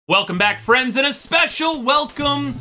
Welcome back, friends, and a special welcome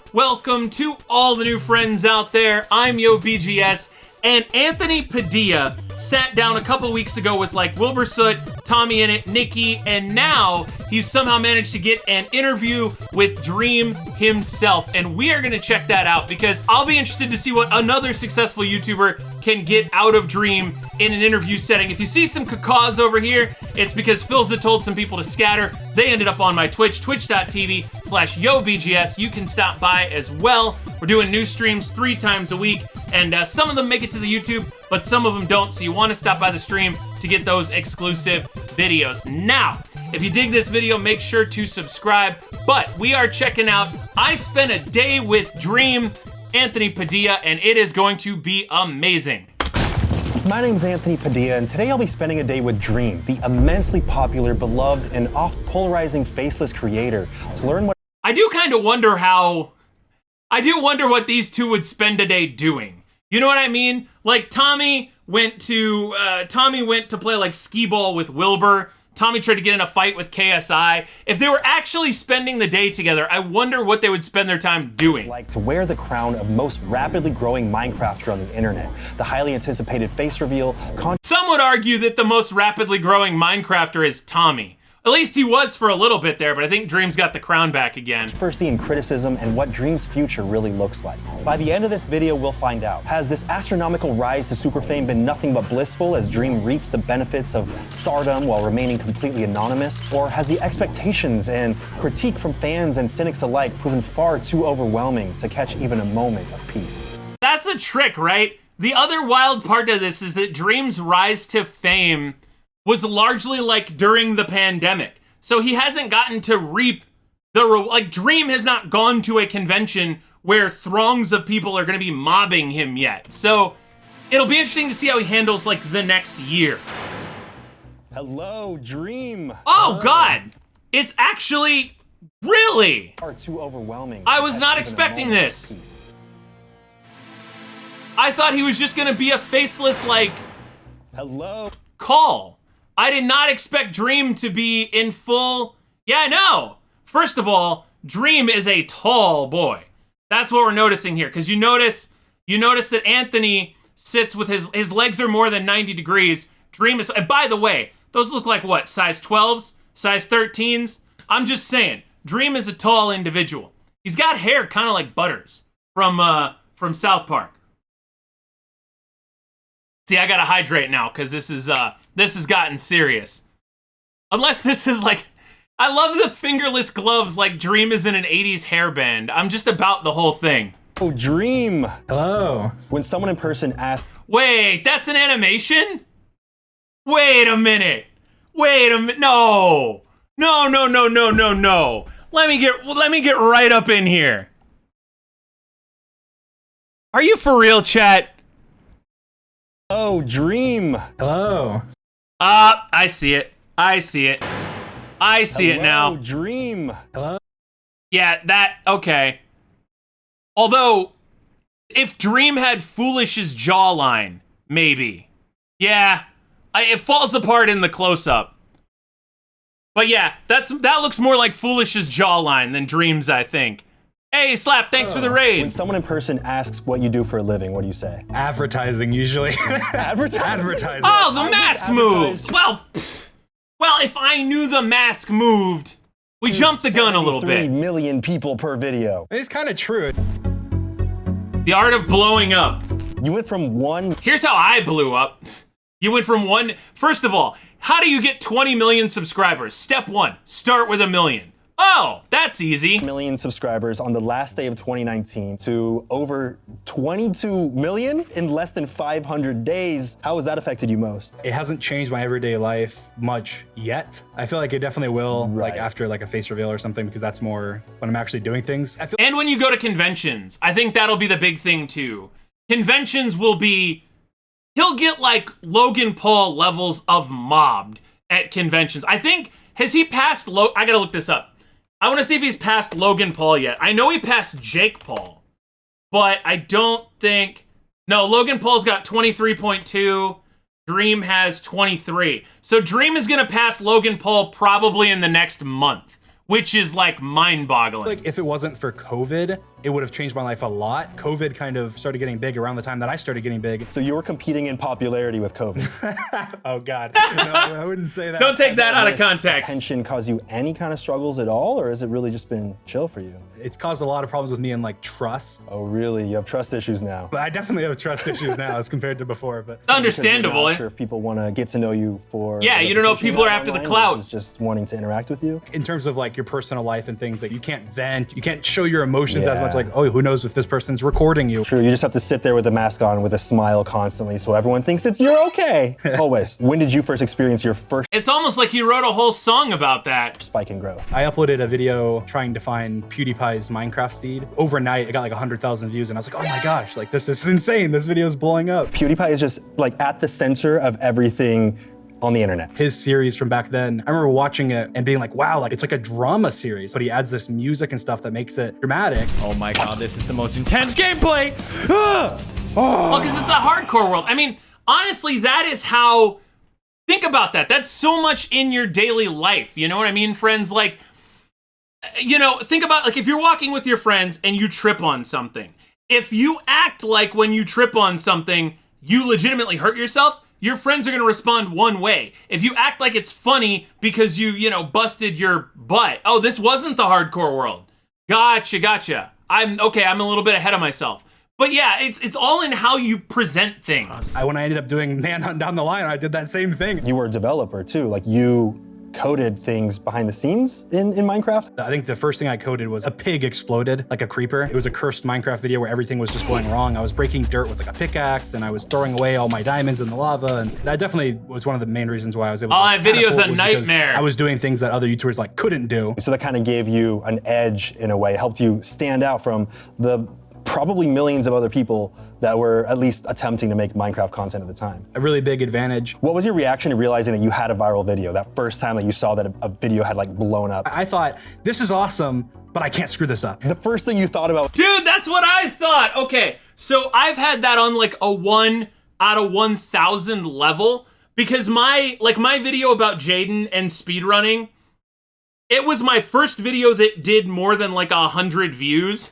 to all the new friends out there. I'm YoBGS, and Anthony Padilla sat down a couple weeks ago with like Wilbursoot, Tommyinnit, Nikki, and now he's somehow managed to get an interview with Dream himself, and we are going to check that out because I'll be interested to see what another successful YouTuber can get out of Dream in an interview setting. If you see some cacaws over here, it's because Philza told some people to scatter. They ended up on my Twitch, twitch.tv/YoBGS. You can stop by as well. We're doing new streams 3 times a week, and some of them make it to the YouTube, but some of them don't, so you want to stop by the stream to get those exclusive videos. Now, if you dig this video, make sure to subscribe, but we are checking out I Spent a Day with Dream, Anthony Padilla, and it is going to be amazing. My name's Anthony Padilla, and today I'll be spending a day with Dream, the immensely popular, beloved, and oft-polarizing faceless creator, to learn what— I do wonder what these two would spend a day doing. You know what I mean? Like Tommy went to play like skee ball with Wilbur. Tommy tried to get in a fight with KSI. If they were actually spending the day together, I wonder what they would spend their time doing. Like to wear the crown of most rapidly growing Minecrafter on the internet. The highly anticipated face reveal. Some would argue that the most rapidly growing Minecrafter is Tommy. At least he was for a little bit there, but I think Dream's got the crown back again. Controversy and criticism, and what Dream's future really looks like. By the end of this video, we'll find out. Has this astronomical rise to super fame been nothing but blissful as Dream reaps the benefits of stardom while remaining completely anonymous? Or has the expectations and critique from fans and cynics alike proven far too overwhelming to catch even a moment of peace? That's the trick, right? The other wild part of this is that Dream's rise to fame was largely like during the pandemic. So he hasn't gotten to reap the, Dream has not gone to a convention where throngs of people are gonna be mobbing him yet. So it'll be interesting to see how he handles like the next year. Hello, Dream. Oh God, it's actually, really? Far too overwhelming. I was not expecting this. I thought he was just gonna be a faceless Hello. Call. I did not expect Dream to be in full. Yeah, no. First of all, Dream is a tall boy. That's what we're noticing here, because you notice that Anthony sits with his legs are more than 90 degrees. Dream is, and by the way, those look like what, size 12s, size 13s? I'm just saying, Dream is a tall individual. He's got hair kind of like Butters from South Park. See, I gotta hydrate now because this has gotten serious. Unless this is like, I love the fingerless gloves like Dream is in an 80s hairband. I'm just about the whole thing. Oh, Dream. Hello. When someone in person asks— Wait, that's an animation? Wait a minute. No. No. Let me get right up in here. Are you for real, chat? Oh, Dream. Hello. I see it. I see it now. Dream. Hello. Yeah, okay. Although, if Dream had Foolish's jawline, maybe. Yeah, it falls apart in the close-up. But yeah, that looks more like Foolish's jawline than Dream's, I think. Hey, Slap, thanks for the raid. When someone in person asks what you do for a living, what do you say? Advertising, usually. Advertising? Oh, the mask moved. Well, if I knew the mask moved, we jumped the gun a little bit. 3 million people per video. It's kind of true. The art of blowing up. You went from one— Here's how I blew up. You went from one— First of all, how do you get 20 million subscribers? Step 1, start with 1 million. Oh, that's easy. million subscribers on the last day of 2019 to over 22 million in less than 500 days. How has that affected you most? It hasn't changed my everyday life much yet. I feel like it definitely will, like after like a face reveal or something, because that's more when I'm actually doing things. And when you go to conventions, I think that'll be the big thing too. Conventions will be, he'll get like Logan Paul levels of mobbed at conventions. I think, has he passed, I gotta look this up. I want to see if he's passed Logan Paul yet. I know he passed Jake Paul, but I don't think... No, Logan Paul's got 23.2. Dream has 23. So Dream is going to pass Logan Paul probably in the next month, which is like mind-boggling. Like if it wasn't for COVID, it would have changed my life a lot. COVID kind of started getting big around the time that I started getting big. So you were competing in popularity with COVID. Oh God, no, I wouldn't say that. Don't take that out of context. Attention cause you any kind of struggles at all, or has it really just been chill for you? It's caused a lot of problems with me and like trust. Oh really? You have trust issues now? But I definitely have trust issues now as compared to before. But It's understandable. You're not sure if people want to get to know you for. Yeah, you don't know if people are after the clout. Just wanting to interact with you. in terms of like your personal life and things, like you can't vent, you can't show your emotions as Yeah. much. Like, oh, who knows if this person's recording you? True, you just have to sit there with a mask on with a smile constantly so everyone thinks you're okay. Always. When did you first experience your first It's almost like you wrote a whole song about that. spike in growth? I uploaded a video trying to find PewDiePie's Minecraft seed. Overnight, it got like 100,000 views, and I was like, oh my gosh, like this is insane. This video is blowing up. PewDiePie is just like at the center of everything on the internet. His series from back then, I remember watching it and being like, wow, like it's like a drama series, but he adds this music and stuff that makes it dramatic. Oh my god, this is the most intense gameplay! Well, because it's a hardcore world. I mean, honestly, that is how, think about that. That's so much in your daily life. You know what I mean, friends? Like, you know, think about like if you're walking with your friends and you trip on something. If you act like when you trip on something, you legitimately hurt yourself, your friends are going to respond one way. If you act like it's funny because you know, busted your butt. Oh, this wasn't the hardcore world. Gotcha. I'm a little bit ahead of myself. But yeah, it's all in how you present things. When I ended up doing Manhunt down the line, I did that same thing. You were a developer too, like you coded things behind the scenes in Minecraft? I think the first thing I coded was a pig exploded like a creeper. It was a cursed Minecraft video where everything was just going wrong. I was breaking dirt with like a pickaxe and I was throwing away all my diamonds in the lava. And that definitely was one of the main reasons why I was able to. Oh, that video's a nightmare. I was doing things that other YouTubers like couldn't do. So that kind of gave you an edge in a way, helped you stand out from the probably millions of other people that were at least attempting to make Minecraft content at the time. A really big advantage. What was your reaction to realizing that you had a viral video, that first time that you saw that a video had like blown up? I thought, this is awesome, but I can't screw this up. The first thing you thought about— Dude, that's what I thought. Okay, so I've had that on like a 1 out of 1,000 level because my video about Jaden and speedrunning, it was my first video that did more than like 100 views,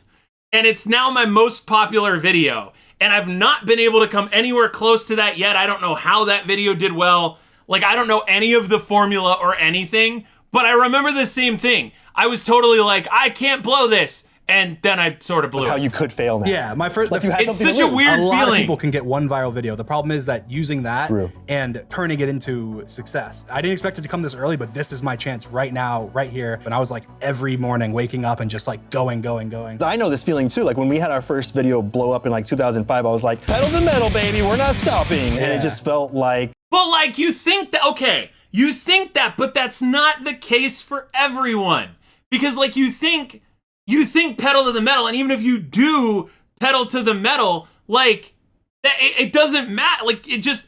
and it's now my most popular video. And I've not been able to come anywhere close to that yet. I don't know how that video did well. Like, I don't know any of the formula or anything, but I remember the same thing. I was totally like, I can't blow this. And then I sort of blew That's how it. you could fail now. Yeah, my first. Like you had It's something such to a lose. weird a lot of feeling. people can get one viral video. The problem is that using that True. and turning it into success. I didn't expect it to come this early, but this is my chance right now, right here. And I was like every morning waking up and just like going. I know this feeling too. Like when we had our first video blow up in like 2005, I was like, pedal to metal, baby, we're not stopping. And it just felt like— But like, you think that, okay, you think that, but that's not the case for everyone. Because like you think pedal to the metal, and even if you do pedal to the metal, like it doesn't matter. Like it just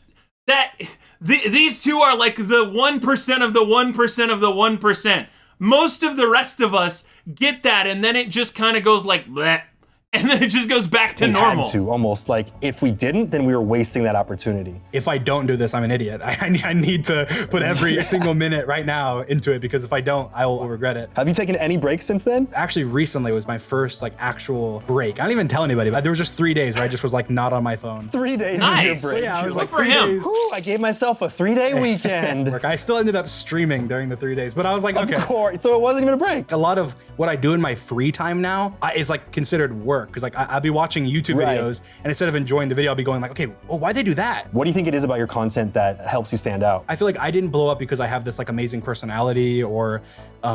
these two are like the 1% of the 1% of the 1%. Most of the rest of us get that, and then it just kind of goes like bleh, and then it just goes back to we normal. had to, almost like if we didn't, then we were wasting that opportunity. If I don't do this, I'm an idiot. I need to put every single minute right now into it, because if I don't, I will regret it. Have you taken any breaks since then? Actually, recently was my first like actual break. I don't even tell anybody, but there was just 3 days where I just was like not on my phone. 3 days Nice. was your break. Yeah, I was Good like for 3 him. days. Ooh, I gave myself a 3-day weekend. Work. I still ended up streaming during the 3 days, but I was like, okay. Of course, so it wasn't even a break. A lot of what I do in my free time now is like considered work, because like I'll be watching YouTube Right. videos, and instead of enjoying the video, I'll be going like, okay, well, why'd they do that? What do you think it is about your content that helps you stand out? I feel like I didn't blow up because I have this like amazing personality, or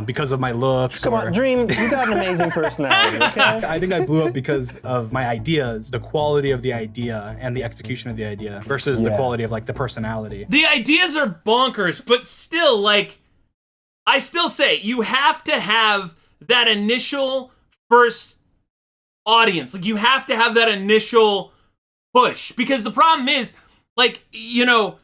because of my looks. Come on, Dream, you got an amazing personality, okay? I think I blew up because of my ideas, the quality of the idea and the execution of the idea versus the Yeah. quality of like the personality. The ideas are bonkers, but still, like, I still say you have to have that initial first audience. Like, you have to have that initial push, because the problem is, like, you know,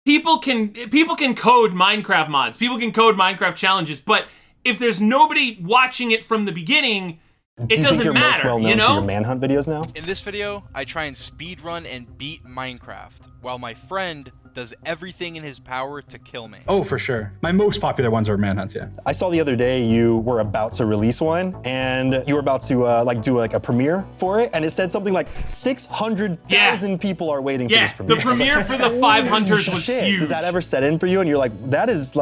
people can code Minecraft mods, people can code Minecraft challenges, but if there's nobody watching it from the beginning, Do it you doesn't think you're matter, most well known you know? for your Manhunt videos now? In this video, I try and speedrun and beat Minecraft, while my friend does everything in his power to kill me. Oh, for sure. My most popular ones are manhunts, yeah. I saw the other day you were about to release one, and you were about to like do like a premiere for it, and it said something like 600,000 people are waiting for this premiere. The premiere for the 5 Hunters was Shit. huge. Does that ever set in for you? And you're like, that is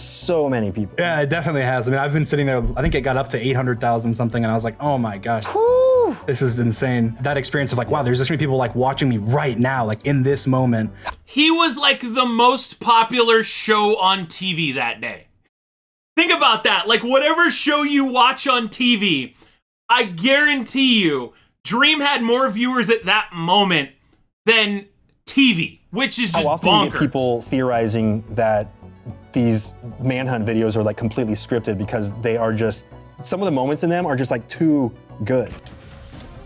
so many people. Yeah, it definitely has. I mean, I've been sitting there, I think it got up to 800,000 something, and I was like, oh my gosh. Woo. This is insane. That experience of like, wow, there's this many people like watching me right now, like in this moment. He was like the most popular show on TV that day. Think about that. Like whatever show you watch on TV, I guarantee you, Dream had more viewers at that moment than TV, which is just How often bonkers. do you get people theorizing that these manhunt videos are like completely scripted because they are just, some of the moments in them are just like too good.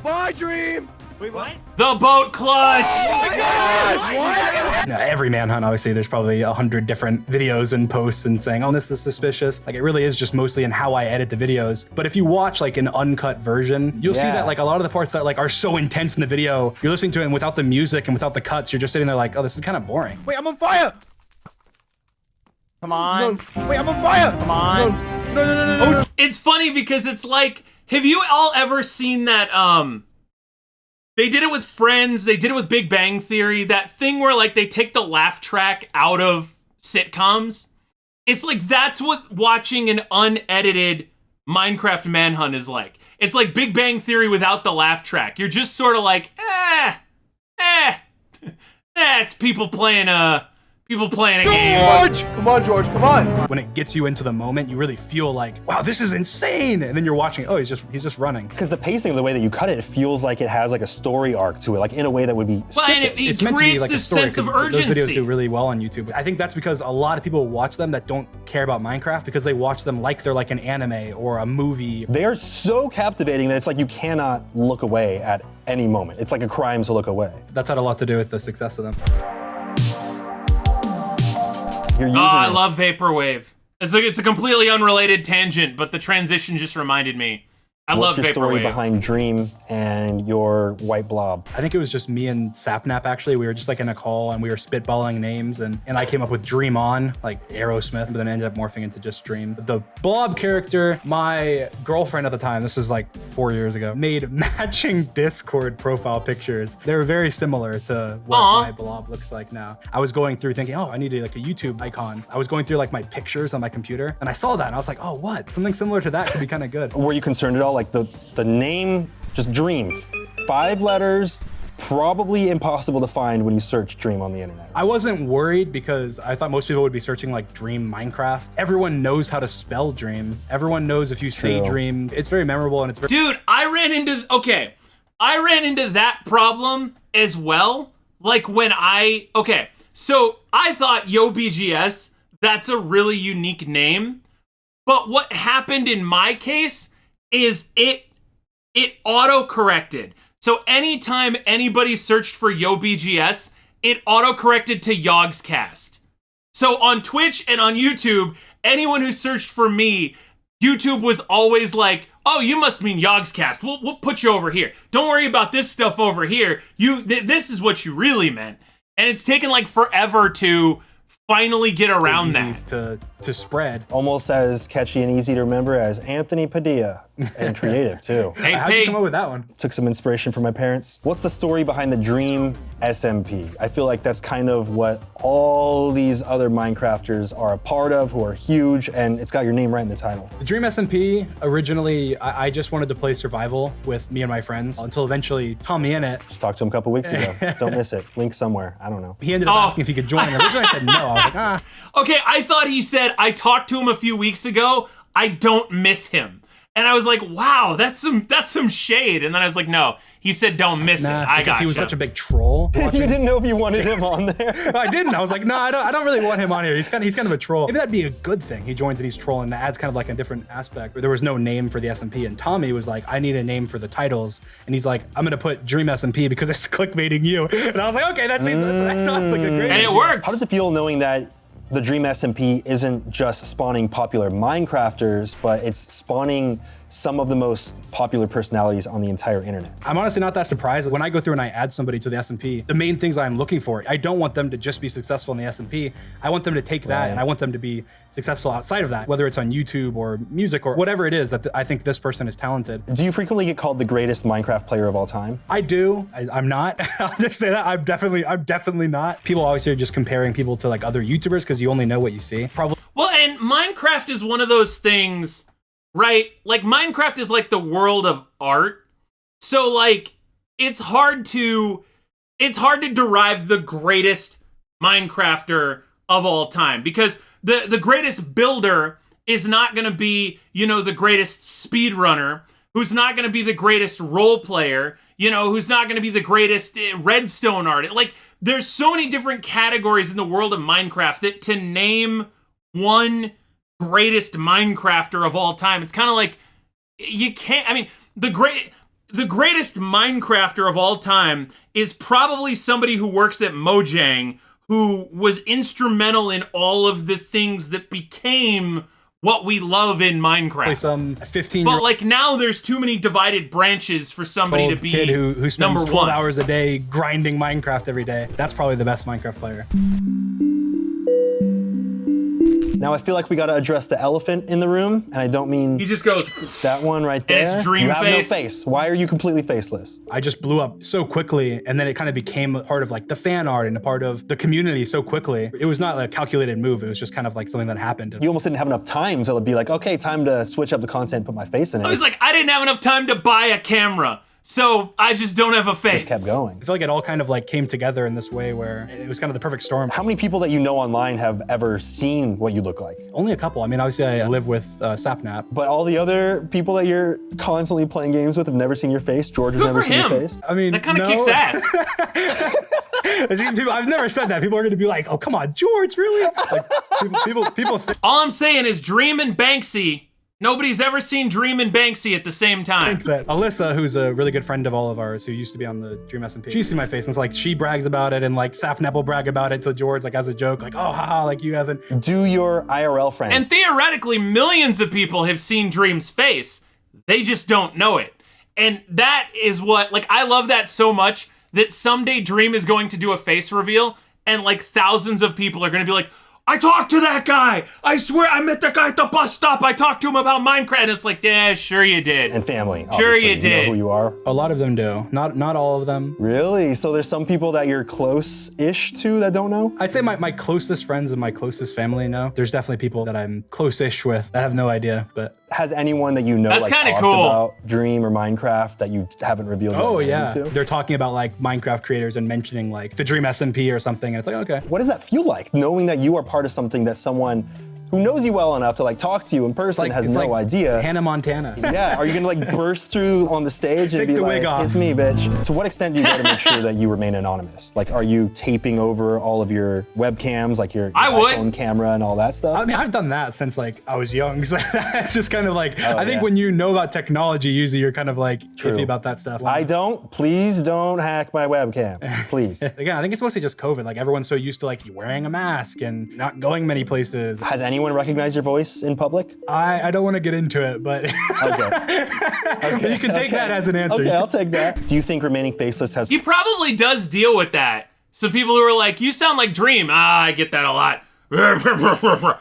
Bye, Dream! Wait, what? The boat clutch! Oh my gosh! What? Now, every manhunt, obviously, there's probably 100 different videos and posts and saying, oh, this is suspicious. Like, it really is just mostly in how I edit the videos. But if you watch like an uncut version, you'll see that like a lot of the parts that like are so intense in the video, you're listening to it and without the music and without the cuts, you're just sitting there like, oh, this is kind of boring. Wait, I'm on fire! Come on. No. Wait, I'm on fire! Come on. No. It's funny because it's like, have you all ever seen that, they did it with Friends, they did it with Big Bang Theory, that thing where like they take the laugh track out of sitcoms? It's like, that's what watching an unedited Minecraft manhunt is like. It's like Big Bang Theory without the laugh track. You're just sort of like, it's people playing a game. George! Come on, George, come on! When it gets you into the moment, you really feel like, wow, this is insane. And then you're watching, oh, he's just running. Because the pacing of the way that you cut it, it feels like it has like a story arc to it, like in a way that would be scripted. Well, and it creates this sense of urgency. Those videos do really well on YouTube. I think that's because a lot of people watch them that don't care about Minecraft because they watch them like they're like an anime or a movie. They are so captivating that it's like you cannot look away at any moment. It's like a crime to look away. That's had a lot to do with the success of them. Your username. I love Vaporwave. It's a completely unrelated tangent, but the transition just reminded me. I love What's your story Vaporwave. behind Dream and your white blob? I think it was just me and SapNap, actually. We were just like in a call and we were spitballing names and I came up with Dream On, like Aerosmith, but then ended up morphing into just Dream. The blob character, my girlfriend at the time, this was like 4 years ago, made matching Discord profile pictures. They were very similar to what my blob looks like now. I was going through thinking, oh, I need like a YouTube icon. I was going through like my pictures on my computer and I saw that and I was like, oh, what? Something similar to that could be kind of good. Were you concerned at all? Like the name, just Dream, 5 letters, probably impossible to find when you search Dream on the internet. I wasn't worried because I thought most people would be searching like Dream Minecraft. Everyone knows how to spell Dream. Everyone knows if you say Dream, it's very memorable and it's very— Dude, I ran into that problem as well. Like when so I thought YoBGS, that's a really unique name. But what happened in my case is it auto-corrected. So anytime anybody searched for YoBGS, it auto-corrected to YogsCast. So on Twitch and on YouTube, anyone who searched for me, YouTube was always like, oh, you must mean YogsCast. We'll put you over here. Don't worry about this stuff over here. This is what you really meant. And it's taken like forever to finally get around that. To spread. Almost as catchy and easy to remember as Anthony Padilla, and creative too. How'd you come up with that one? Took some inspiration from my parents. What's the story behind the Dream SMP? I feel like that's kind of what all these other Minecrafters are a part of, who are huge, and it's got your name right in the title. The Dream SMP, originally, I just wanted to play survival with me and my friends until eventually Tommyinnit. Just talked to him a couple weeks ago. Don't miss it. Link somewhere. I don't know. He ended up asking if he could join. Originally I said no. I was like, ah. Okay, I thought he said, I talked to him a few weeks ago. I don't miss him. And I was like, wow, that's some shade. And then I was like, no, he said don't miss it. I got he was such a big troll. You didn't know if you wanted him on there. I didn't. I was like, no, I don't really want him on here. He's kind of a troll. Maybe that'd be a good thing. He joins and he's trolling. That adds kind of like a different aspect. There was no name for the SMP, and Tommy was like, I need a name for the titles. And he's like, I'm gonna put Dream SMP because it's clickbaiting you. And I was like, okay, that sounds like a great idea. And it worked. How does it feel knowing that the Dream SMP isn't just spawning popular Minecrafters, but it's spawning some of the most popular personalities on the entire internet. I'm honestly not that surprised. When I go through and I add somebody to the SMP, the main things I'm looking for, I don't want them to just be successful in the SMP. I want them to take that and I want them to be successful outside of that, whether it's on YouTube or music or whatever it is that I think this person is talented. Do you frequently get called the greatest Minecraft player of all time? I do. I'm not. I'll just say that. I'm definitely not. People always are just comparing people to like other YouTubers because you only know what you see. Probably. Well, and Minecraft is one of those things, right? Like Minecraft is like the world of art. So like it's hard to derive the greatest Minecrafter of all time because the greatest builder is not going to be, you know, the greatest speedrunner, who's not going to be the greatest role player, you know, who's not going to be the greatest redstone artist. Like there's so many different categories in the world of Minecraft that to name one greatest Minecrafter of all time, it's kind of like you can't. I mean, the greatest Minecrafter of all time is probably somebody who works at Mojang, who was instrumental in all of the things that became what we love in Minecraft. Some 15-year-old but like now there's too many divided branches for somebody to be kid who spends number 12 one. hours a day grinding Minecraft every day. That's probably the best Minecraft player. Now I feel like we got to address the elephant in the room, and I don't mean He just goes, that one right there. And it's dream you have face. no face. Why are you completely faceless? I just blew up so quickly, and then it kind of became a part of like the fan art and a part of the community so quickly. It was not a calculated move. It was just kind of like something that happened. You almost didn't have enough time to be like, okay, time to switch up the content, put my face in it. I was like, I didn't have enough time to buy a camera, so I just don't have a face. Just kept going. I feel like it all kind of like came together in this way where it was kind of the perfect storm. How many people that you know online have ever seen what you look like? Only a couple. I mean, obviously I live with SapNap. But all the other people that you're constantly playing games with have never seen your face. George has Good never for seen him. your face. I mean, That kind of no. kicks ass. I've never said that. People are going to be like, "Oh, come on, George, really?" Like, people think All I'm saying is Dream and Banksy. Nobody's ever seen Dream and Banksy at the same time. that Alyssa, who's a really good friend of all of ours, who used to be on the Dream SMP, she's seen my face, and it's like she brags about it, and like SapNap will brag about it to George, like as a joke, like, "Oh, haha, like you haven't." Do your IRL friend. And theoretically, millions of people have seen Dream's face. They just don't know it. And that is what, like, I love that so much that someday Dream is going to do a face reveal, and like thousands of people are going to be like, I talked to that guy. I swear I met that guy at the bus stop. I talked to him about Minecraft. And it's like, yeah, sure you did. and family. Sure obviously. you did. know who you are. A lot of them do. Not all of them. Really? So there's some people that you're close-ish to that don't know? I'd say my closest friends and my closest family know. There's definitely people that I'm close-ish with that have no idea, but. Has anyone that you know That's like kinda talked cool. about Dream or Minecraft that you haven't revealed Oh your yeah, identity to? they're talking about like Minecraft creators and mentioning like the Dream SMP or something, and it's like, okay. What does that feel like, knowing that you are part of something that someone who knows you well enough to like talk to you in person has it's no like idea? Hannah Montana. Yeah, are you gonna like burst through on the stage and Take be the like, wig off. it's me, bitch? To what extent do you gotta make sure that you remain anonymous? Like, are you taping over all of your webcams, like your I would. iPhone camera and all that stuff? I mean, I've done that since like I was young, so it's just kind of like, I think yeah. when you know about technology, usually you're kind of like True. iffy about that stuff. Please don't hack my webcam, please. Again, I think it's mostly just COVID. Like everyone's so used to like wearing a mask and not going many places. Has anyone recognized your voice in public? I don't want to get into it, but Okay. but you can take that as an answer. Okay, I'll take that. Do you think remaining faceless has He probably does deal with that. So people who are like, you sound like Dream. I get that a lot. I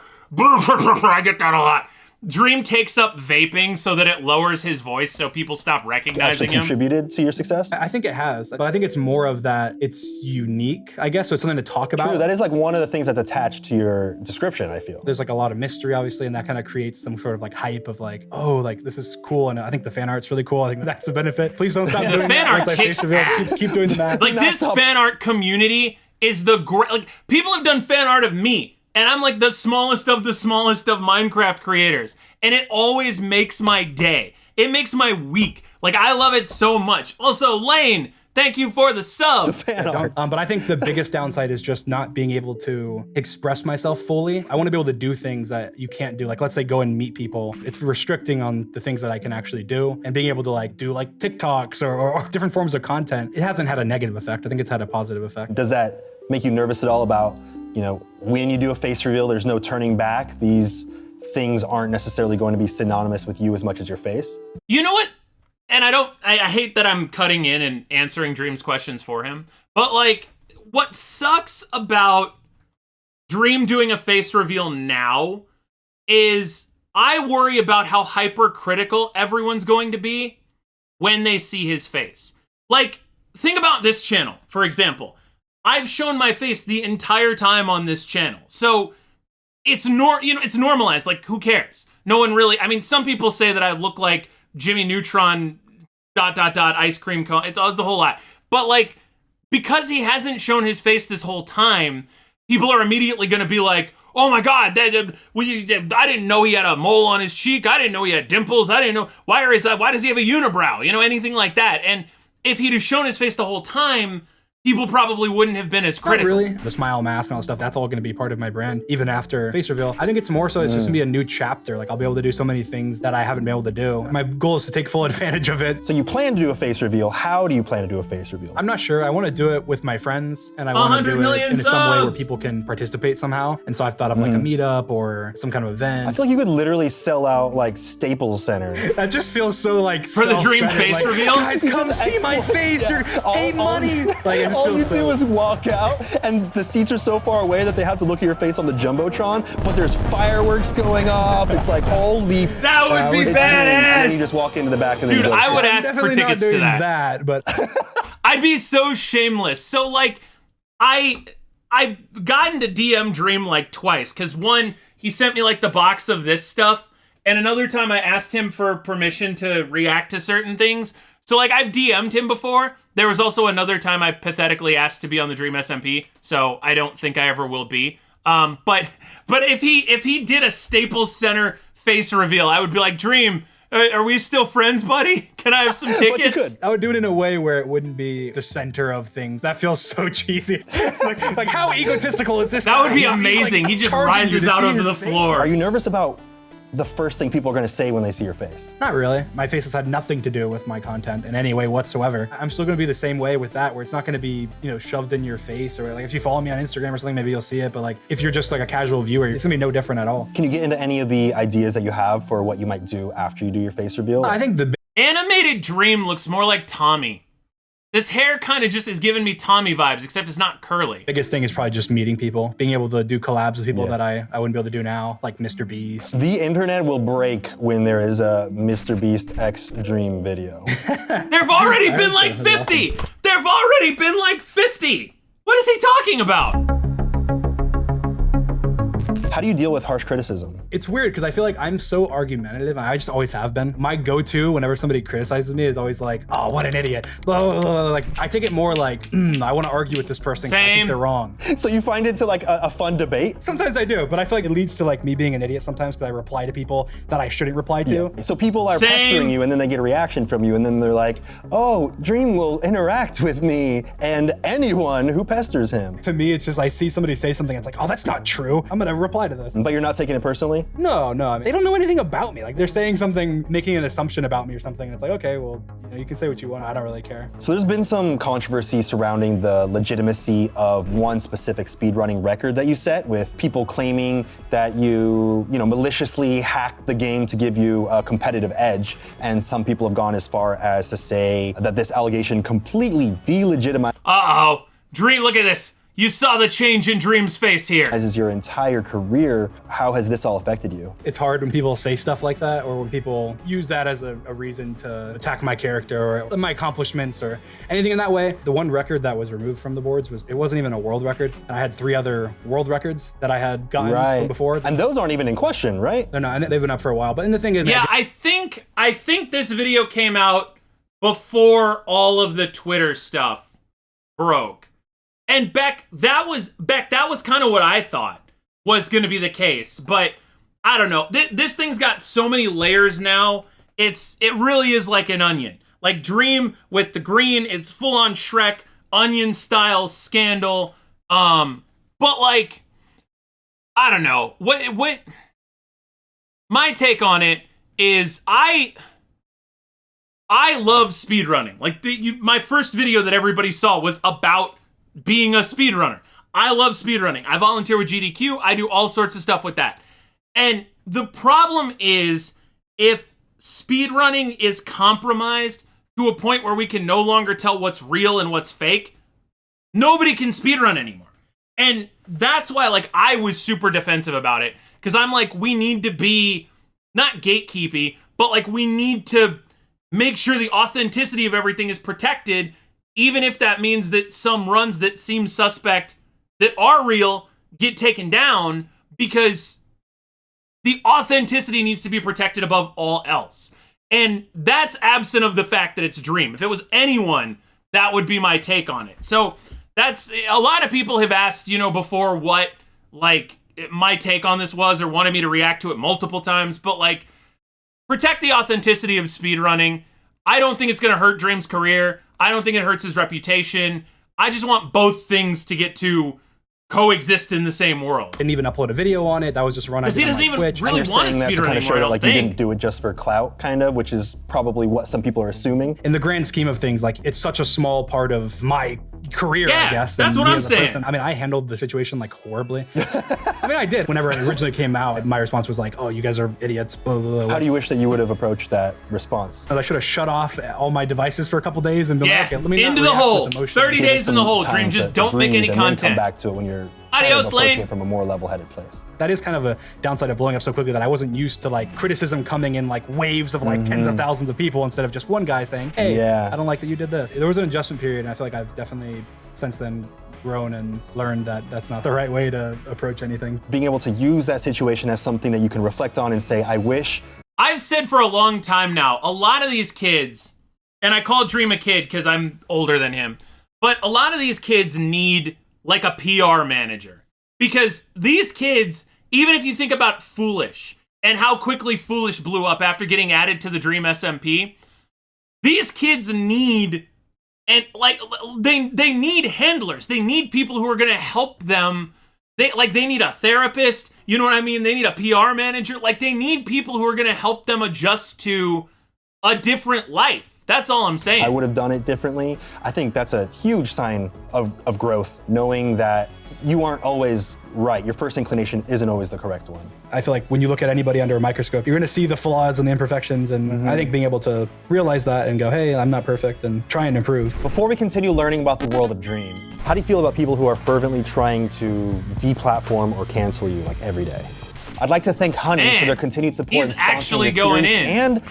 get that a lot. Dream takes up vaping so that it lowers his voice so people stop actually recognizing him. contributed to your success? I think it has, but I think it's more of that it's unique, I guess, so it's something to talk about. True, that is like one of the things that's attached to your description, I feel. There's like a lot of mystery, obviously, and that kind of creates some sort of like hype of like, oh, like this is cool, and I think the fan art's really cool. I think that's a benefit. Please don't stop The doing fan that. art Once I kicks face reveal, ass. keep doing the math. Like this fan art community is the great, like people have done fan art of me and I'm like the smallest of Minecraft creators. And it always makes my day. It makes my week. Like I love it so much. Also, Lane, thank you for the sub. Fan art. But I think the biggest downside is just not being able to express myself fully. I want to be able to do things that you can't do. Like, let's say go and meet people. It's restricting on the things that I can actually do, and being able to like do like TikToks or different forms of content. It hasn't had a negative effect. I think it's had a positive effect. Does that make you nervous at all about, you know, when you do a face reveal, there's no turning back? These things aren't necessarily going to be synonymous with you as much as your face. You know what? And I hate that I'm cutting in and answering Dream's questions for him, but like, what sucks about Dream doing a face reveal now is I worry about how hypercritical everyone's going to be when they see his face. Like, think about this channel, for example. I've shown my face the entire time on this channel, so it's it's normalized. Like, who cares? No one really. I mean, some people say that I look like Jimmy Neutron ... ice cream cone. It's a whole lot. But like, because he hasn't shown his face this whole time, people are immediately going to be like, oh my God, I didn't know he had a mole on his cheek. I didn't know he had dimples. I didn't know. Why does he have a unibrow? You know, anything like that. And if he'd have shown his face the whole time, people probably wouldn't have been as critical. Not really. The smile mask and all that stuff, that's all going to be part of my brand, even after face reveal. I think it's more so it's just going to be a new chapter. Like, I'll be able to do so many things that I haven't been able to do. My goal is to take full advantage of it. So you plan to do a face reveal. How do you plan to do a face reveal? I'm not sure. I want to do it with my friends, and I want to do it in some way where people can participate somehow. And so I've thought of like a meetup or some kind of event. I feel like you could literally sell out like Staples Center. That just feels so like for the Dream face like, reveal. Guys, come see my face or pay money. Like, it just all you feels do is walk out, and the seats are so far away that they have to look at your face on the Jumbotron, but there's fireworks going off. It's like, holy... That would be badass! And then you just walk into the back of the... Dude, I would ask for tickets to that. But I'd be so shameless. So, like, I've gotten to DM Dream, like, twice, because one, he sent me, like, the box of this stuff, and another time I asked him for permission to react to certain things. So, like, I've DM'd him before. There was also another time I pathetically asked to be on the Dream SMP, so I don't think I ever will be. But if he did a Staples Center face reveal, I would be like, Dream, are we still friends, buddy? Can I have some tickets? But you could. I would do it in a way where it wouldn't be the center of things. That feels so cheesy. like how egotistical is this? That would be amazing. Like, he just rises out of the floor. Are you nervous about the first thing people are going to say when they see your face? Not really. My face has had nothing to do with my content in any way whatsoever. I'm still going to be the same way with that, where it's not going to be, you know, shoved in your face, or like if you follow me on Instagram or something, maybe you'll see it. But like if you're just like a casual viewer, it's going to be no different at all. Can you get into any of the ideas that you have for what you might do after you do your face reveal? I think the animated Dream looks more like Tommy. This hair kind of just is giving me Tommy vibes, except it's not curly. biggest thing is probably just meeting people, being able to do collabs with people that I wouldn't be able to do now, like Mr. Beast. The internet will break when there is a Mr. Beast X Dream video. There've already been like 50! Awesome. There've already been like 50! What is he talking about? How do you deal with harsh criticism? It's weird because I feel like I'm so argumentative, and I just always have been. My go-to whenever somebody criticizes me is always like, oh, what an idiot. Blah, blah, blah, blah. Like, I take it more like, I want to argue with this person because I think they're wrong. So you find it to like a fun debate? Sometimes I do, but I feel like it leads to like me being an idiot sometimes because I reply to people that I shouldn't reply to. Yeah. So people are pestering you, and then they get a reaction from you, and then they're like, oh, Dream will interact with me and anyone who pesters him. To me, it's just I see somebody say something, it's like, oh, that's not true. I'm gonna reply to this. But you're not taking it personally? No, I mean, they don't know anything about me. Like, they're saying something, making an assumption about me or something. And it's like, okay, well, you know, you can say what you want. I don't really care. So there's been some controversy surrounding the legitimacy of one specific speedrunning record that you set, with people claiming that you maliciously hacked the game to give you a competitive edge. And some people have gone as far as to say that this allegation completely delegitimizes Dream, look at this. You saw the change in Dream's face here. As is your entire career. How has this all affected you? It's hard when people say stuff like that, or when people use that as a reason to attack my character or my accomplishments or anything in that way. The one record that was removed from the boards wasn't even a world record. I had 3 other world records that I had gotten from before. And those aren't even in question, right? No, and they've been up for a while. But the thing is, yeah, I think this video came out before all of the Twitter stuff broke. And Beck, that was kind of what I thought was going to be the case, but I don't know. This thing's got so many layers now. It really is like an onion. Like Dream with the green, it's full on Shrek onion style scandal. But like, I don't know. What my take on it is I love speedrunning. Like my first video that everybody saw was about being a speedrunner. I love speedrunning. I volunteer with GDQ. I do all sorts of stuff with that. And the problem is, if speedrunning is compromised to a point where we can no longer tell what's real and what's fake, nobody can speedrun anymore. And that's why, like, I was super defensive about it. Because I'm like, we need to be, not gatekeepy, but like, we need to make sure the authenticity of everything is protected, even if that means that some runs that seem suspect that are real get taken down, because the authenticity needs to be protected above all else. And that's absent of the fact that it's Dream. If it was anyone, that would be my take on it. So that's, a lot of people have asked, you know, before what, like, my take on this was, or wanted me to react to it multiple times, but like, protect the authenticity of speedrunning. I don't think it's going to hurt Dream's career. I don't think it hurts his reputation. I just want both things to get to coexist in the same world. Didn't even upload a video on it. That was just a run I did he on doesn't my even Twitch. really want to Saying that to speedrun kind of show anymore, I that don't like you think. didn't do it just for clout, kind of, which is probably what some people are assuming. In the grand scheme of things, like, it's such a small part of my career, Yeah, I guess. that's than what me I'm as a saying. person. I mean, I handled the situation like horribly. I mean, I did. Whenever it originally came out, my response was like, "Oh, you guys are idiots." Blah, blah, blah. How do you wish that you would have approached that response? I should have shut off all my devices for a couple days and been Yeah, like, okay, let me not into the react hole. with emotion. 30 Give it days in the some hole, time Dream. Just to don't make breathe any and then content. come back to it when you're Adios, approaching Lane. it from a more level-headed place. That is kind of a downside of blowing up so quickly, that I wasn't used to like criticism coming in like waves of like tens of thousands of people instead of just one guy saying, hey, Yeah. I don't like that you did this. There was an adjustment period, and I feel like I've definitely since then grown and learned that that's not the right way to approach anything. Being able to use that situation as something that you can reflect on and say, I wish. I've said for a long time now, a lot of these kids, and I call Dream a kid because I'm older than him, but a lot of these kids need like a PR manager. Because these kids, even if you think about Foolish and how quickly Foolish blew up after getting added to the Dream SMP, these kids need, and like, they need handlers. They need people who are going to help them. They need a therapist. You know what I mean? They need a PR manager. Like, they need people who are going to help them adjust to a different life. That's all I'm saying. I would have done it differently. I think that's a huge sign of growth, knowing that you aren't always right. Your first inclination isn't always the correct one. I feel like when you look at anybody under a microscope, you're gonna see the flaws and the imperfections, and I think being able to realize that and go, hey, I'm not perfect, and try and improve. Before we continue learning about the world of Dream, how do you feel about people who are fervently trying to deplatform or cancel you like every day? I'd like to thank Honey Man, for their continued support he's and sponsoring actually this going series, in.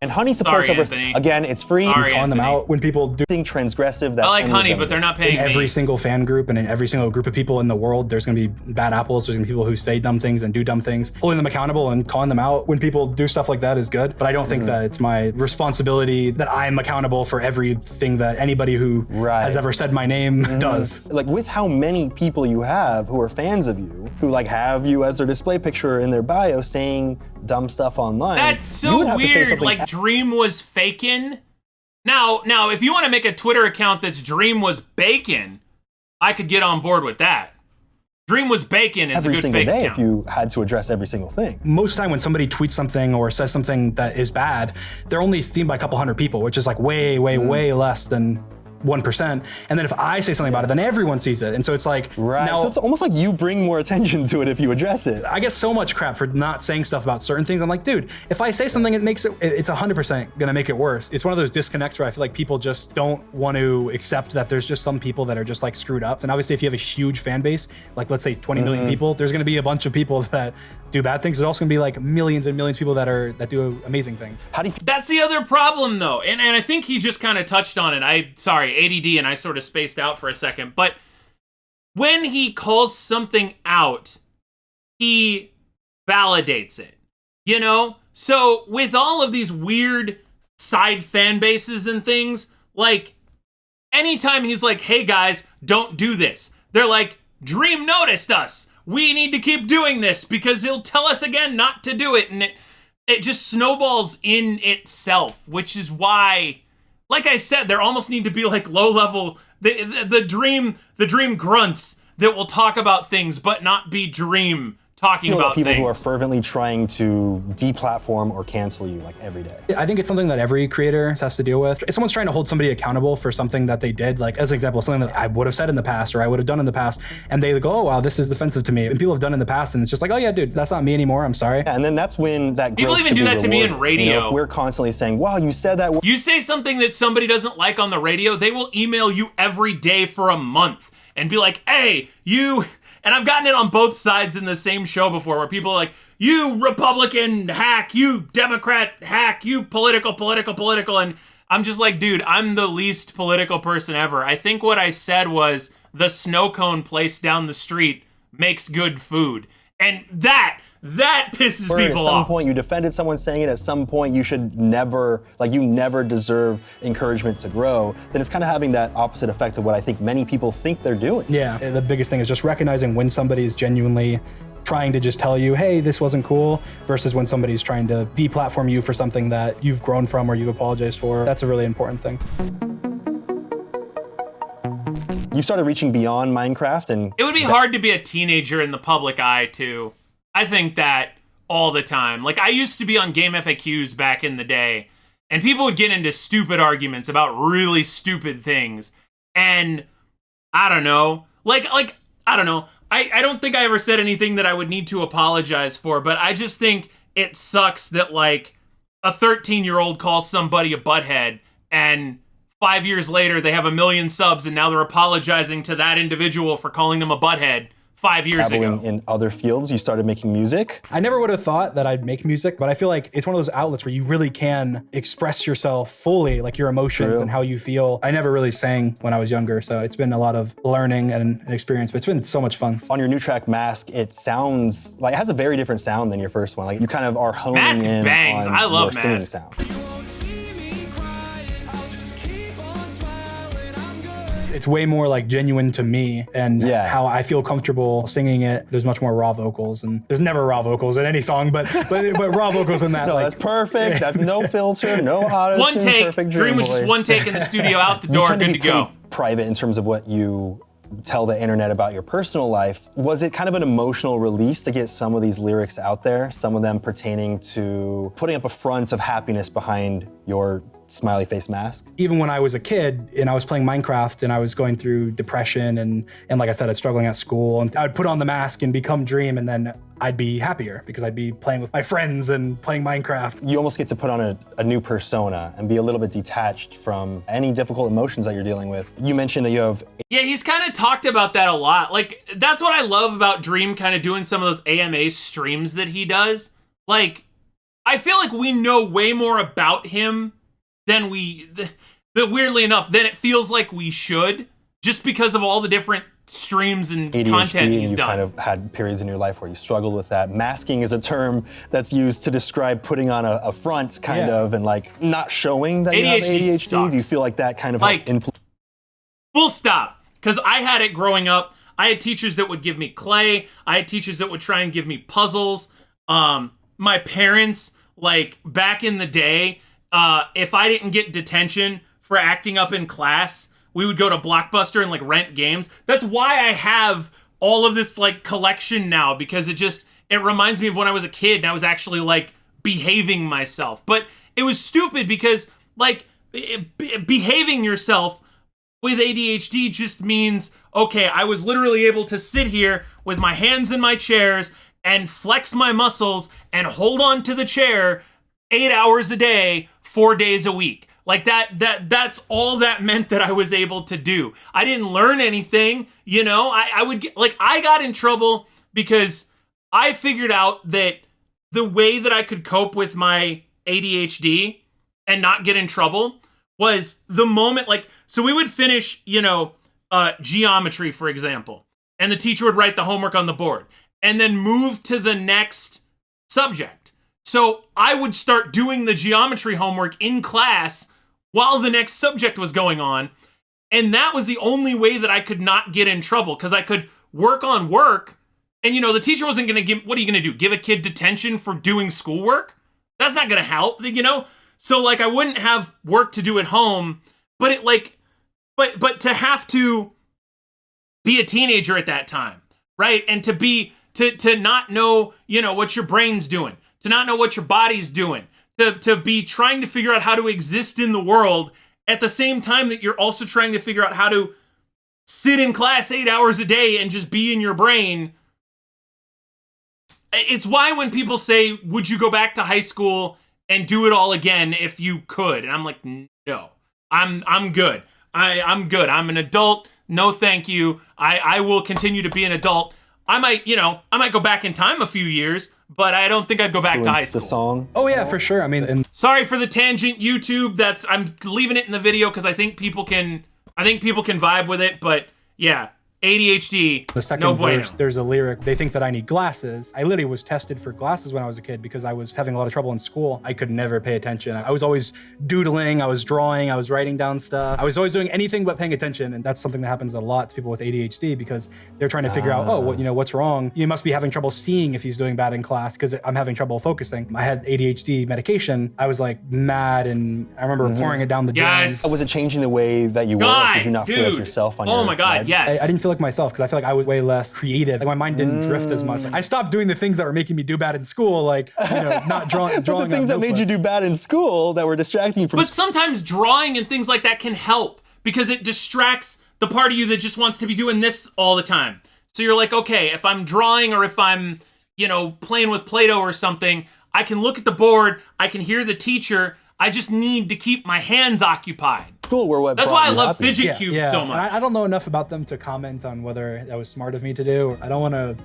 and Honey supports Sorry, over Anthony. again, it's free. Sorry, Calling them Anthony. out when people do Anything transgressive that I like any Honey, of them but they're do. not paying in every me. single fan group and in every single group of people in the world, there's going to be bad apples. There's going to be people who say dumb things and do dumb things. Holding them accountable and calling them out when people do stuff like that is good. But I don't think that it's my responsibility that I'm accountable for everything that anybody who has ever said my name does. Like, with how many people you have who are fans of you, who like have you as their display picture in their bio saying dumb stuff online. That's you so would have to say weird. something Like, Dream was faking. Now, if you want to make a Twitter account that's Dream was bacon, I could get on board with that. Dream was bacon is a every good single fake day account. if you had to address every single thing. Most of the time when somebody tweets something or says something that is bad, they're only seen by a couple hundred people, which is like way less than 1%. And then if I say something about it, then everyone sees it. And so it's like, now, so it's almost like you bring more attention to it if you address it. I get so much crap for not saying stuff about certain things. I'm like, dude, if I say something, it's 100% gonna make it worse. It's one of those disconnects where I feel like people just don't want to accept that there's just some people that are just like screwed up. And obviously if you have a huge fan base, like let's say 20 million people, there's gonna be a bunch of people that do bad things. There's also gonna be like millions and millions of people that do amazing things. How do you That's the other problem, though, and I think he just kind of touched on it. Sorry, ADD, and I sort of spaced out for a second, but when he calls something out, he validates it, you know? So with all of these weird side fan bases and things, like, anytime he's like, hey guys, don't do this, they're like, Dream noticed us. We need to keep doing this because he'll tell us again not to do it, and it just snowballs in itself, which is why, like I said, there almost need to be like low level, the dream grunts that will talk about things but not be Dream talking Feel about people things. who are fervently trying to deplatform or cancel you like every day. I think it's something that every creator has to deal with. If someone's trying to hold somebody accountable for something that they did, like as an example, something that I would have said in the past or I would have done in the past, and they go, oh wow, this is offensive to me. And people have done in the past, and it's just like, oh yeah, dude, that's not me anymore. I'm sorry. And then that's when that People growth even should do be that to me in rewarded. radio. You know, if we're constantly saying, wow, you said that. You say something that somebody doesn't like on the radio, they will email you every day for a month and be like, hey, you... And I've gotten it on both sides in the same show before where people are like, you Republican hack, you Democrat hack, you political. And I'm just like, dude, I'm the least political person ever. I think what I said was the snow cone place down the street makes good food. And that pisses people off. At some point you defended someone saying it, at some point you should never, like you never deserve encouragement to grow, then it's kind of having that opposite effect of what I think many people think they're doing. Yeah, the biggest thing is just recognizing when somebody is genuinely trying to just tell you, hey, this wasn't cool, versus when somebody's trying to deplatform you for something that you've grown from or you've apologized for. That's a really important thing. You started reaching beyond Minecraft, and it would be hard to be a teenager in the public eye too. I think that all the time. Like I used to be on Game FAQs back in the day, and people would get into stupid arguments about really stupid things. And I don't know, like I don't know. I don't think I ever said anything that I would need to apologize for, but I just think it sucks that like a 13-year-old calls somebody a butthead and 5 years later they have 1 million subs and now they're apologizing to that individual for calling them a butthead 5 years ago. dabbling in other fields, you started making music. I never would have thought that I'd make music, but I feel like it's one of those outlets where you really can express yourself fully, like your emotions and how you feel. I never really sang when I was younger, so it's been a lot of learning and an experience, but it's been so much fun. On your new track, Mask, it sounds like it has a very different sound than your first one. Like you kind of are honing Mask in bangs. on I love your singing Mask. sound. It's way more like genuine to me and how I feel comfortable singing it. There's much more raw vocals, and there's never raw vocals in any song, but raw vocals in that. No, like, that's perfect. That's no filter, no auto-tune. One take. Perfect Dream was just voice. one take in the studio, out the door, tend to good be to go. pretty private in terms of what you tell the internet about your personal life. Was it kind of an emotional release to get some of these lyrics out there, some of them pertaining to putting up a front of happiness behind your smiley face mask? Even when I was a kid and I was playing Minecraft and I was going through depression and like I said, I was struggling at school, and I would put on the mask and become Dream, and then I'd be happier because I'd be playing with my friends and playing Minecraft. You almost get to put on a new persona and be a little bit detached from any difficult emotions that you're dealing with. You mentioned that you have... Yeah, he's kind of talked about that a lot. Like, that's what I love about Dream kind of doing some of those AMA streams that he does. Like, I feel like we know way more about him than weirdly enough, than it feels like we should, just because of all the different streams and ADHD, content he's and you done. kind of had periods in your life where you struggled with that. Masking is a term that's used to describe putting on a front, kind of, and like not showing that you have ADHD. Sucks. Do you feel like that kind of Like, helped influence? Full stop. Because I had it growing up. I had teachers that would give me clay. I had teachers that would try and give me puzzles. My parents, like back in the day, if I didn't get detention for acting up in class, we would go to Blockbuster and like rent games. That's why I have all of this like collection now, because it reminds me of when I was a kid and I was actually like behaving myself. But it was stupid because like behaving yourself with ADHD just means, okay, I was literally able to sit here with my hands in my chairs and flex my muscles and hold on to the chair 8 hours a day, 4 days a week. Like that's all that meant that I was able to do. I didn't learn anything, you know? I got in trouble because I figured out that the way that I could cope with my ADHD and not get in trouble was the moment, like, so we would finish, geometry, for example, and the teacher would write the homework on the board and then move to the next subject. So I would start doing the geometry homework in class while the next subject was going on. And that was the only way that I could not get in trouble, because I could work on work. And, the teacher wasn't going to give, what are you going to do? Give a kid detention for doing schoolwork? That's not going to help, So, like, I wouldn't have work to do at home, but it, like, but to have to be a teenager at that time, right? And to be to not know, you know, what your brain's doing, to not know what your body's doing, to be trying to figure out how to exist in the world at the same time that you're also trying to figure out how to sit in class 8 hours a day and just be in your brain. It's why when people say, would you go back to high school and do it all again if you could? And I'm like, no, I'm good. I'm good. I'm an adult. No, thank you. I will continue to be an adult. I might go back in time a few years, but I don't think I'd go back to high school. The song. Oh yeah, for sure. I mean, and Sorry for the tangent, YouTube. I'm leaving it in the video because I think people can vibe with it. But yeah, ADHD. the second no bueno. verse, there's a lyric. They think that I need glasses. I literally was tested for glasses when I was a kid because I was having a lot of trouble in school. I could never pay attention. I was always doodling, I was drawing, I was writing down stuff. I was always doing anything but paying attention. And that's something that happens a lot to people with ADHD because they're trying to figure out, what's wrong? You must be having trouble seeing if he's doing bad in class because I'm having trouble focusing. I had ADHD medication. I was like mad and I remember pouring it down the drain. Yes. Was it changing the way that you were? Or did you not feel like yourself on your Oh my God, meds? yes. I didn't feel like myself because I feel like I was way less creative. Like my mind didn't drift as much. I stopped doing the things that were making me do bad in school, like not drawing. The things that made you do bad in school that were distracting you from. But sometimes drawing and things like that can help because it distracts the part of you that just wants to be doing this all the time. So you're like, okay, if I'm drawing or if I'm, playing with Play-Doh or something, I can look at the board, I can hear the teacher, I just need to keep my hands occupied. Cool. That's why I love fidget cubes so much. I don't know enough about them to comment on whether that was smart of me to do. I don't want to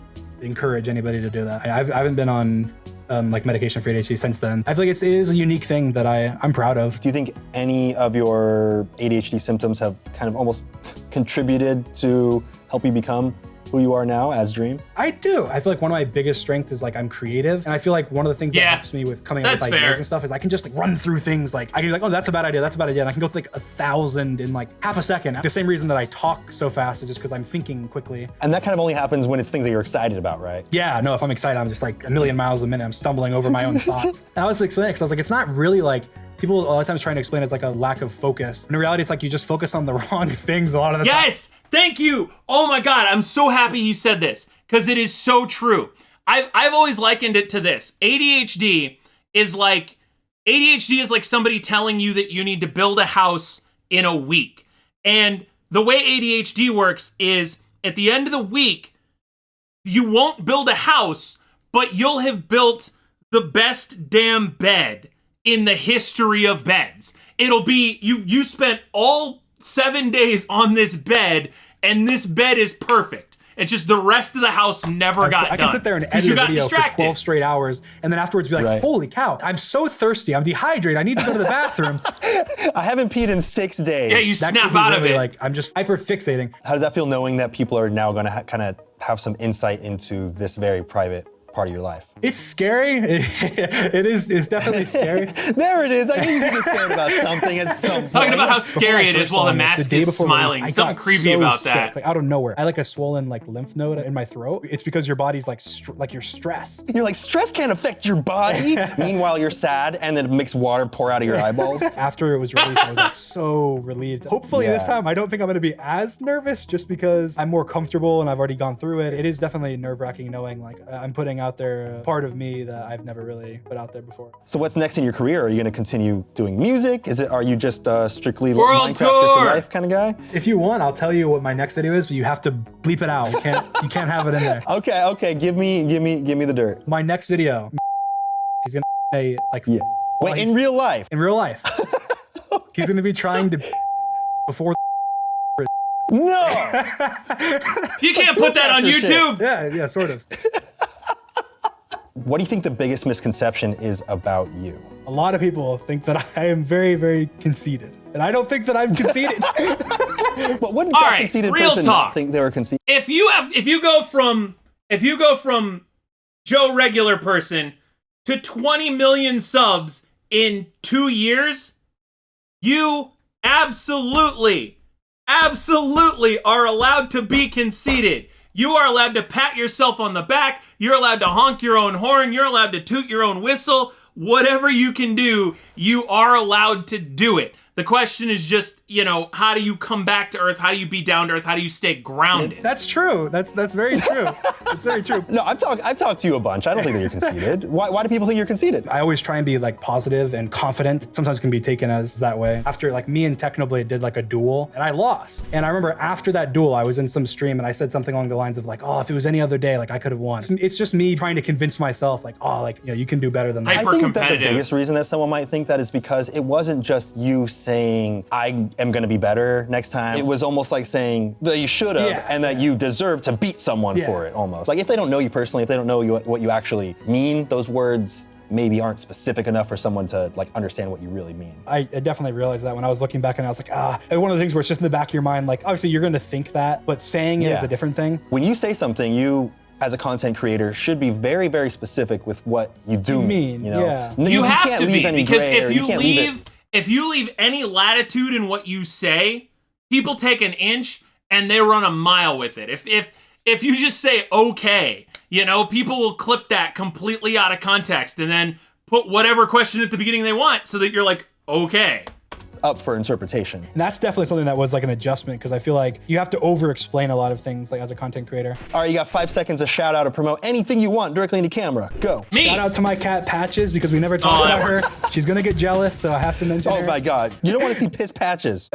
encourage anybody to do that. I haven't been on like medication for ADHD since then. I feel like it is a unique thing that I'm proud of. Do you think any of your ADHD symptoms have kind of almost contributed to help you become who you are now as Dream? I do. I feel like one of my biggest strengths is like I'm creative. And I feel like one of the things that helps me with coming up with ideas and stuff is I can just like run through things. Like I can be like, oh, that's a bad idea. That's a bad idea. And I can go through like 1,000 in like half a second. The same reason that I talk so fast is just because I'm thinking quickly. And that kind of only happens when it's things that you're excited about, right? Yeah, no, if I'm excited, I'm just like a million miles a minute. I'm stumbling over my own thoughts. And I was explaining because I was like, it's not really like, people a lot of times trying to explain it as like a lack of focus. In reality, it's like you just focus on the wrong things a lot of the time. Yes, thank you. Oh my God, I'm so happy he said this because it is so true. I've always likened it to this. ADHD is like somebody telling you that you need to build a house in a week. And the way ADHD works is at the end of the week, you won't build a house, but you'll have built the best damn bed in the history of beds. It'll be, you spent all 7 days on this bed, and this bed is perfect. It's just the rest of the house never got done. I can sit there and edit a video for 12 straight hours, and then afterwards be like, holy cow, I'm so thirsty, I'm dehydrated, I need to go to the bathroom. I haven't peed in 6 days. Yeah, you snap out of it. Like, I'm just hyper-fixating. How does that feel knowing that people are now gonna kind of have some insight into this very private part of your life? It's scary. It's definitely scary. There it is. I knew you'd get scared about something at some point. Talking about how scary it is while the mask is smiling. Something creepy about that. Like out of nowhere. I had like a swollen like lymph node in my throat. It's because your body's like you're stressed. You're like, stress can't affect your body. Meanwhile, you're sad and then mixed water pour out of your eyeballs. After it was released, I was like so relieved. Hopefully this time I don't think I'm gonna be as nervous just because I'm more comfortable and I've already gone through it. It is definitely nerve-wracking knowing like I'm putting out there a part of me that I've never really put out there before. So what's next in your career? Are you gonna continue doing music? Are you just strictly World Minecraft tour for life kind of guy? If you want, I'll tell you what my next video is, but you have to bleep it out. You can't have it in there. Okay, give me the dirt. My next video, he's gonna Wait, in real life? In real life. He's gonna be trying to before. No! You can't put that on YouTube! Yeah, sort of. What do you think the biggest misconception is about you? A lot of people think that I am very, very conceited. And I don't think that I'm conceited. But wouldn't that conceited person not think they were conceited? If you go from Joe regular person to 20 million subs in 2 years, you absolutely are allowed to be conceited. You are allowed to pat yourself on the back. You're allowed to honk your own horn. You're allowed to toot your own whistle. Whatever you can do, you are allowed to do it. The question is just, you know, how do you come back to Earth? How do you be down to Earth? How do you stay grounded? That's true. That's very true. It's very true. No, I've talked to you a bunch. I don't think that you're conceited. Why do people think you're conceited? I always try and be like positive and confident. Sometimes can be taken as that way. After like me and Technoblade did like a duel and I lost. And I remember after that duel, I was in some stream and I said something along the lines of like, oh, if it was any other day, like I could have won. It's just me trying to convince myself like, oh, like, you know, you can do better than that. I think that the biggest reason that someone might think that is because it wasn't just you saying, I am going to be better next time. It was almost like saying that you should have and that you deserve to beat someone for it almost. Like if they don't know you personally, if they don't know what you actually mean, those words maybe aren't specific enough for someone to like understand what you really mean. I definitely realized that when I was looking back and I was like, one of the things where it's just in the back of your mind, like obviously you're going to think that, but saying it is a different thing. When you say something, you as a content creator should be very, very specific with what you do mean. You know? You have can't to leave be, any because gray, if you leave any latitude in what you say, people take an inch and they run a mile with it. If you just say okay, you know, people will clip that completely out of context and then put whatever question at the beginning they want so that you're like, okay. Up for interpretation. And that's definitely something that was like an adjustment because I feel like you have to over-explain a lot of things like as a content creator. All right, you got 5 seconds to shout out or promote anything you want directly into camera. Go. Me. Shout out to my cat Patches because we never talked about her. She's gonna get jealous, so I have to mention her. Oh my God, you don't want to see piss Patches.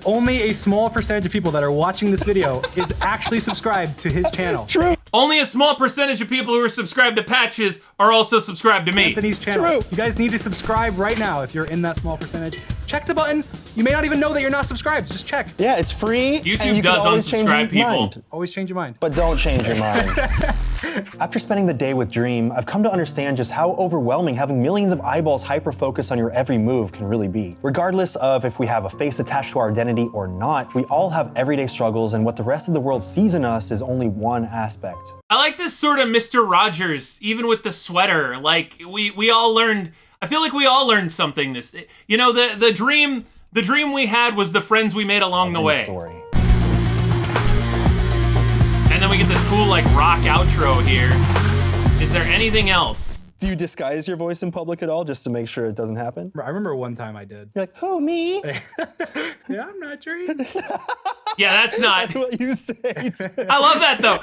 Only a small percentage of people that are watching this video is actually subscribed to his channel. True. Only a small percentage of people who are subscribed to Patches are also subscribed to me. Anthony's channel. True. You guys need to subscribe right now if you're in that small percentage. Check the button. You may not even know that you're not subscribed. Just check. Yeah, it's free. YouTube you does can always unsubscribe change your people. mind. Always change your mind. But don't change your mind. After spending the day with Dream, I've come to understand just how overwhelming having millions of eyeballs hyper-focused on your every move can really be. Regardless of if we have a face attached to our identity or not, we all have everyday struggles, and what the rest of the world sees in us is only one aspect. I like this sort of Mr. Rogers, even with the sweater. Like we all learned. I feel like we all learned something. You know, the dream we had was the friends we made along the way. Story. And then we get this cool like rock outro here. Is there anything else? Do you disguise your voice in public at all just to make sure it doesn't happen? I remember one time I did. You're like, who, me? Yeah, I'm not Dream. Yeah, that's not. That's what you say. I love that though.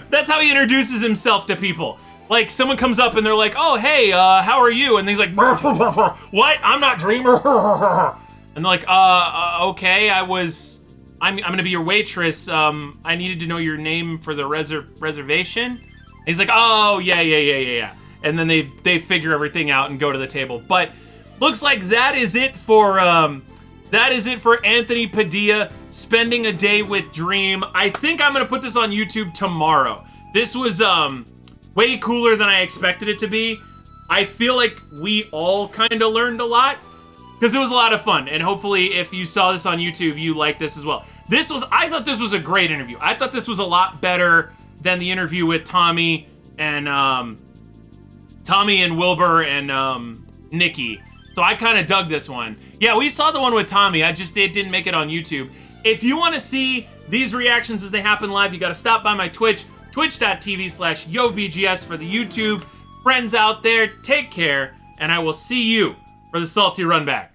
That's how he introduces himself to people. Like someone comes up and they're like, "Oh, hey, how are you?" And he's like, "What? I'm not Dreamer." And they're like, okay, I'm gonna be your waitress. I needed to know your name for the reservation." And he's like, "Oh, yeah." And then they figure everything out and go to the table. But looks like that is it for Anthony Padilla spending a day with Dream. I think I'm gonna put this on YouTube tomorrow. This was way cooler than I expected it to be. I feel like we all kind of learned a lot because it was a lot of fun. And hopefully if you saw this on YouTube, you liked this as well. I thought this was a great interview. I thought this was a lot better than the interview with Tommy and Wilbur and Nikki. So I kind of dug this one. Yeah, we saw the one with Tommy. It didn't make it on YouTube. If you want to see these reactions as they happen live, you got to stop by my Twitch, twitch.tv/YoBGS for the YouTube. Friends out there, take care, and I will see you for the Salty Run Back.